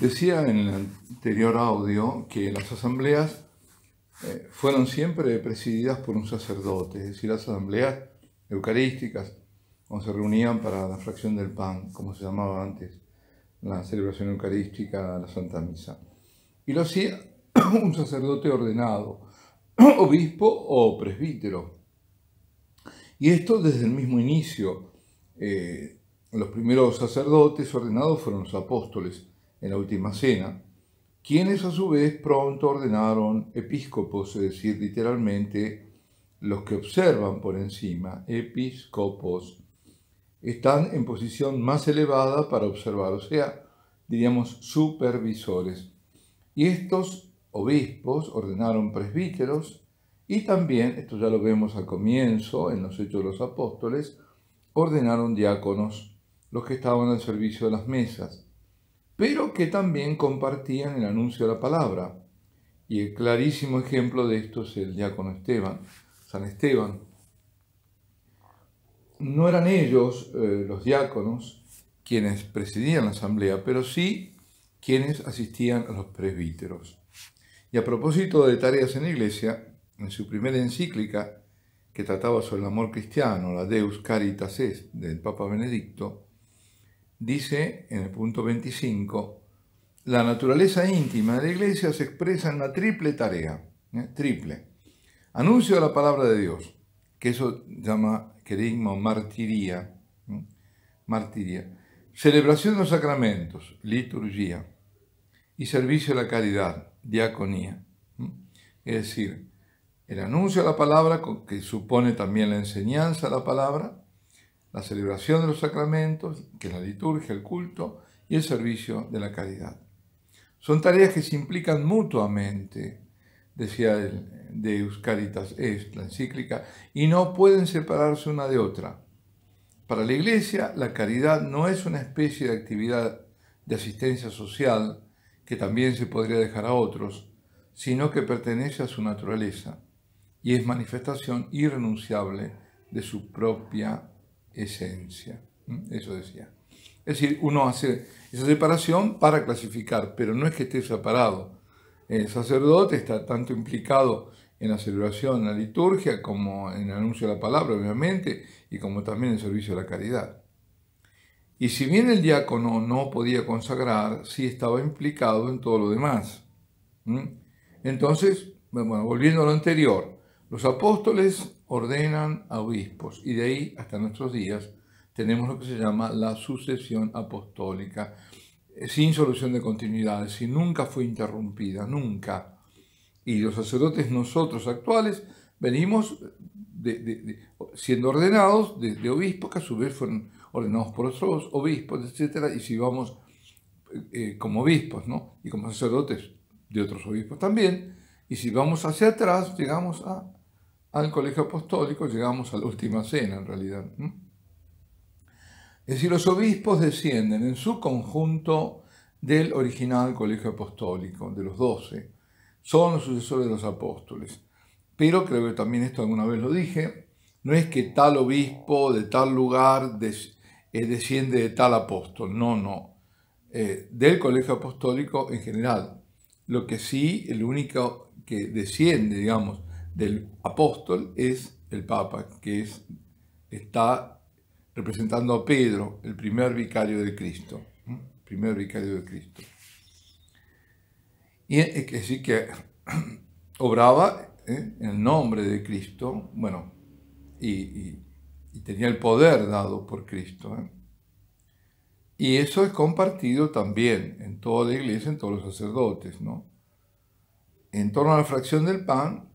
Decía en el anterior audio que las asambleas fueron siempre presididas por un sacerdote, es decir, las asambleas eucarísticas, cuando se reunían para la fracción del pan, como se llamaba antes, la celebración eucarística, la Santa Misa. Y lo hacía un sacerdote ordenado, obispo o presbítero. Y esto desde el mismo inicio. Los primeros sacerdotes ordenados fueron los apóstoles en la Última Cena, quienes a su vez pronto ordenaron episcopos, es decir, literalmente los que observan por encima, episcopos, están en posición más elevada para observar, o sea, diríamos supervisores. Y estos obispos ordenaron presbíteros y también, esto ya lo vemos al comienzo en los Hechos de los Apóstoles, ordenaron diáconos, los que estaban al servicio de las mesas, pero que también compartían el anuncio de la palabra. Y el clarísimo ejemplo de esto es el diácono Esteban, San Esteban. No eran ellos, los diáconos, quienes presidían la asamblea, pero sí quienes asistían a los presbíteros. Y a propósito de tareas en la Iglesia, en su primera encíclica, que trataba sobre el amor cristiano, la Deus Caritas Est, del Papa Benedicto, dice en el punto 25, la naturaleza íntima de la Iglesia se expresa en la triple tarea, triple. Anuncio de la palabra de Dios, que eso llama querigma o martiría, celebración de los sacramentos, liturgia, y servicio a la caridad, diaconía. Es decir, el anuncio de la palabra, que supone también la enseñanza de la palabra, la celebración de los sacramentos, que es la liturgia, el culto, y el servicio de la caridad. Son tareas que se implican mutuamente, decía el Deus Caritas Est, la encíclica, y no pueden separarse una de otra. Para la Iglesia, la caridad no es una especie de actividad de asistencia social que también se podría dejar a otros, sino que pertenece a su naturaleza y es manifestación irrenunciable de su propia esencia. Eso decía. Es decir, uno hace esa separación para clasificar, pero no es que esté separado. El sacerdote está tanto implicado en la celebración, en la liturgia, como en el anuncio de la palabra, obviamente, y como también en el servicio de la caridad. Y si bien el diácono no podía consagrar, sí estaba implicado en todo lo demás. Entonces, bueno, volviendo a lo anterior, los apóstoles ordenan a obispos y de ahí hasta nuestros días tenemos lo que se llama la sucesión apostólica, sin solución de continuidad, es decir, nunca fue interrumpida, nunca. Y los sacerdotes nosotros actuales venimos siendo ordenados de obispos que a su vez fueron ordenados por otros obispos, etc. Y si vamos como obispos, ¿no? Y como sacerdotes de otros obispos también. Y si vamos hacia atrás, llegamos al colegio apostólico, llegamos a la última cena en realidad. Es decir, los obispos descienden en su conjunto del original colegio apostólico, de los 12. Son los sucesores de los apóstoles. Pero creo que también esto alguna vez lo dije, no es que tal obispo de tal lugar desciende de tal apóstol, no. Del colegio apostólico en general. Lo que sí, el único que desciende, digamos, del apóstol es el Papa, que está representando a Pedro, el primer vicario de Cristo. Primer vicario de Cristo. Y es decir que obraba en el nombre de Cristo, bueno, y tenía el poder dado por Cristo. Y eso es compartido también en toda la iglesia, en todos los sacerdotes, ¿no? En torno a la fracción del pan,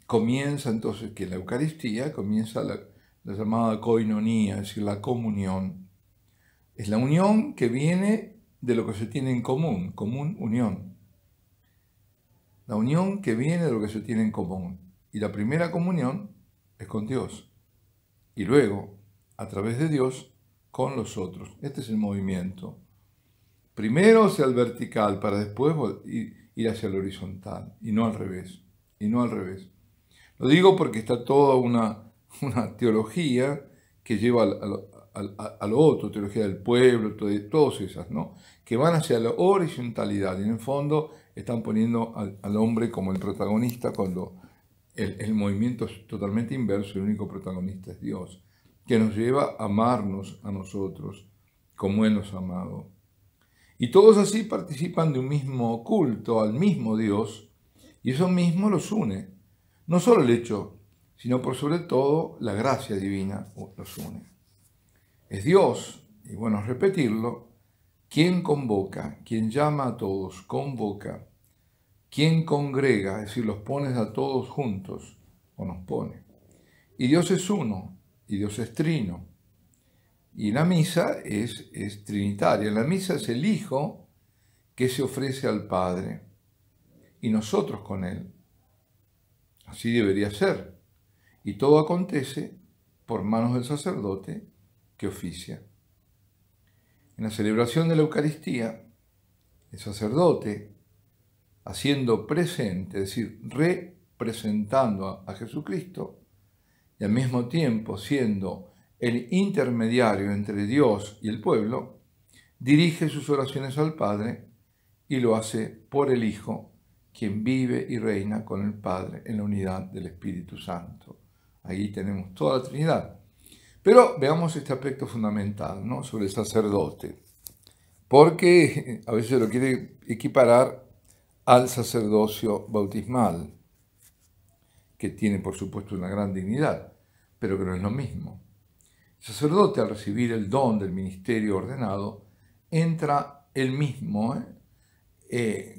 comienza entonces que la Eucaristía, comienza la llamada koinonía, es decir, la comunión. Es la unión que viene de lo que se tiene en común, unión. La unión que viene de lo que se tiene en común. Y la primera comunión es con Dios. Y luego, a través de Dios, con los otros. Este es el movimiento. Primero hacia el vertical para después ir hacia el horizontal. Y no al revés. Lo digo porque está toda una teología que lleva a lo otro, teología del pueblo, todas esas, ¿no? Que van hacia la horizontalidad y en el fondo están poniendo al hombre como el protagonista cuando el movimiento es totalmente inverso, el único protagonista es Dios, que nos lleva a amarnos a nosotros como Él nos ha amado. Y todos así participan de un mismo culto al mismo Dios, y eso mismo los une. No solo el hecho, sino por sobre todo la gracia divina los une. Es Dios, y bueno, repetirlo, quien convoca, quien llama a todos, convoca, quien congrega, es decir, los pones a todos juntos, o nos pone. Y Dios es uno, y Dios es trino. Y la misa es trinitaria. La misa es el Hijo que se ofrece al Padre y nosotros con Él. Así debería ser. Y todo acontece por manos del sacerdote que oficia. En la celebración de la Eucaristía, el sacerdote, haciendo presente, es decir, representando a Jesucristo, y al mismo tiempo siendo el intermediario entre Dios y el pueblo, dirige sus oraciones al Padre y lo hace por el Hijo, quien vive y reina con el Padre en la unidad del Espíritu Santo. Ahí tenemos toda la Trinidad. Pero veamos este aspecto fundamental, ¿no? Sobre el sacerdote, porque a veces lo quiere equiparar al sacerdocio bautismal, que tiene por supuesto una gran dignidad, pero que no es lo mismo. El sacerdote, al recibir el don del ministerio ordenado, entra él mismo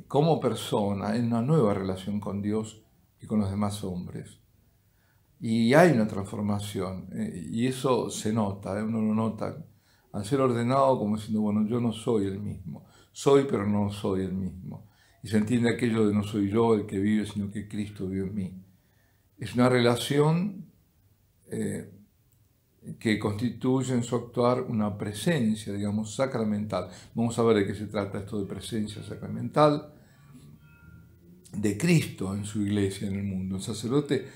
como persona en una nueva relación con Dios y con los demás hombres. Y hay una transformación, y eso se nota, uno lo nota al ser ordenado como diciendo, bueno, yo no soy el mismo, soy pero no soy el mismo. Y se entiende aquello de no soy yo el que vive, sino que Cristo vive en mí. Es una relación que constituye en su actuar una presencia, digamos, sacramental. Vamos a ver de qué se trata esto de presencia sacramental de Cristo en su iglesia, en el mundo. El sacerdote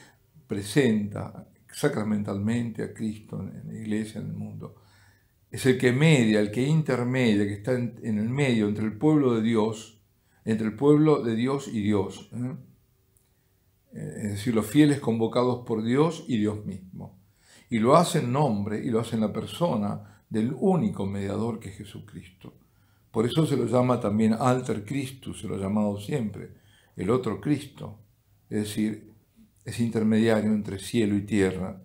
presenta sacramentalmente a Cristo en la iglesia, en el mundo. Es el que media, el que intermedia, que está en el medio entre el pueblo de Dios, entre el pueblo de Dios y Dios. Es decir, los fieles convocados por Dios y Dios mismo. Y lo hace en nombre y lo hace en la persona del único mediador que es Jesucristo. Por eso se lo llama también Alter Christus, se lo ha llamado siempre, el otro Cristo. Es decir, es intermediario entre cielo y tierra,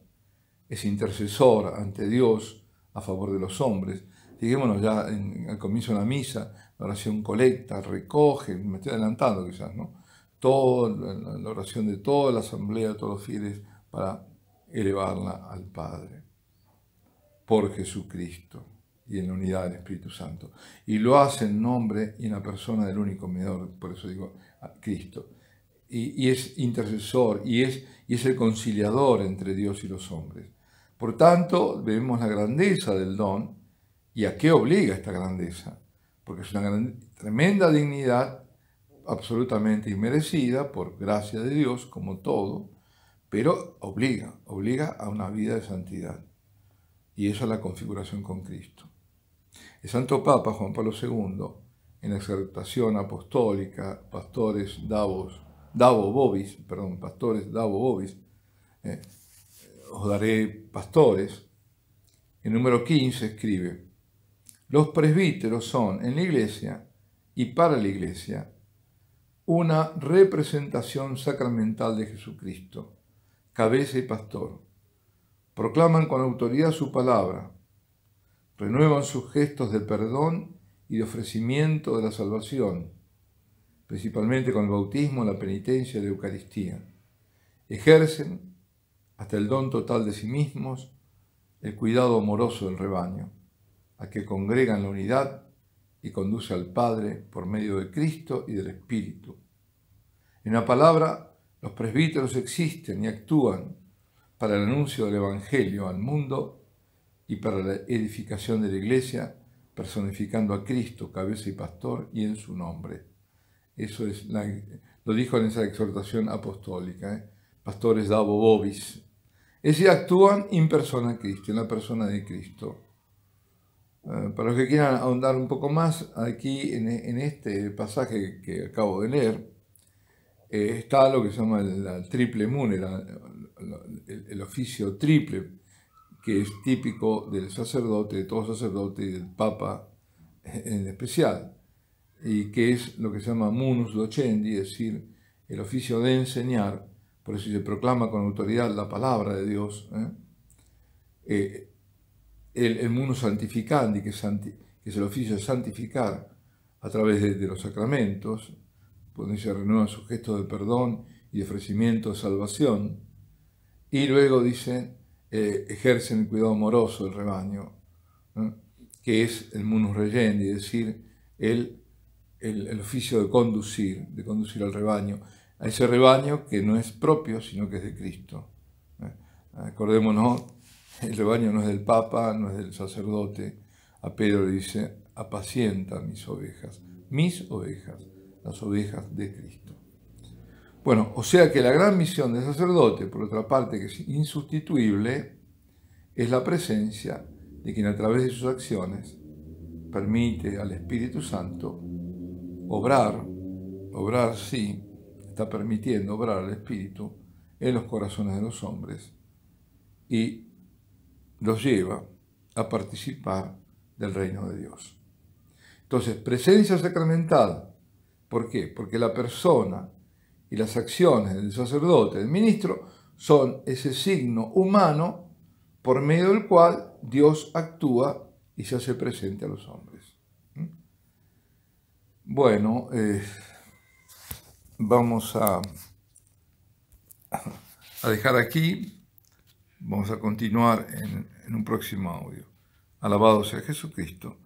es intercesor ante Dios a favor de los hombres. Fijémonos ya al comienzo de la misa, la oración colecta, recoge, me estoy adelantando quizás, ¿no? Toda la oración de toda la asamblea, de todos los fieles, para elevarla al Padre, por Jesucristo y en la unidad del Espíritu Santo. Y lo hace en nombre y en la persona del único mediador, por eso digo Cristo. Y es intercesor y es el conciliador entre Dios y los hombres. Por tanto, vemos la grandeza del don y a qué obliga esta grandeza, porque es una tremenda dignidad absolutamente inmerecida por gracia de Dios, como todo, pero obliga a una vida de santidad. Y eso es la configuración con Cristo. El Santo Papa Juan Pablo II, en la exhortación apostólica Pastores Davo Vobis, os daré pastores, en número 15 escribe: los presbíteros son en la Iglesia y para la Iglesia una representación sacramental de Jesucristo, cabeza y pastor. Proclaman con autoridad su palabra, renuevan sus gestos de perdón y de ofrecimiento de la salvación, principalmente con el bautismo, la penitencia y la Eucaristía. Ejercen, hasta el don total de sí mismos, el cuidado amoroso del rebaño, a que congregan la unidad y conduce al Padre por medio de Cristo y del Espíritu. En una palabra, los presbíteros existen y actúan para el anuncio del Evangelio al mundo y para la edificación de la Iglesia, personificando a Cristo, cabeza y pastor, y en su nombre. Eso lo dijo en esa exhortación apostólica, Pastores Davo Vobis. Es decir, actúan in persona Christi, en la persona de Cristo. Para los que quieran ahondar un poco más, aquí en este pasaje que acabo de leer, está lo que se llama la triple mune, el oficio triple, que es típico del sacerdote, de todo sacerdote y del Papa en especial, y que es lo que se llama munus docendi, es decir, el oficio de enseñar. Por eso se proclama con autoridad la palabra de Dios. El munus santificandi, que es el oficio de santificar a través de los sacramentos, donde se renuevan sus gestos de perdón y de ofrecimiento de salvación. Y luego dice, ejercen el cuidado amoroso del rebaño, ¿no? Que es el munus regendi, es decir, el oficio de conducir al rebaño, a ese rebaño que no es propio, sino que es de Cristo. Acordémonos, el rebaño no es del Papa, no es del sacerdote. A Pedro le dice, apacienta mis ovejas, las ovejas de Cristo. Bueno, o sea que la gran misión del sacerdote, por otra parte, que es insustituible, es la presencia de quien a través de sus acciones permite al Espíritu Santo obrar sí, está permitiendo obrar al Espíritu en los corazones de los hombres y los lleva a participar del reino de Dios. Entonces, presencia sacramental, ¿por qué? Porque la persona y las acciones del sacerdote, del ministro, son ese signo humano por medio del cual Dios actúa y se hace presente a los hombres. Bueno, vamos a dejar aquí, vamos a continuar en un próximo audio. Alabado sea Jesucristo.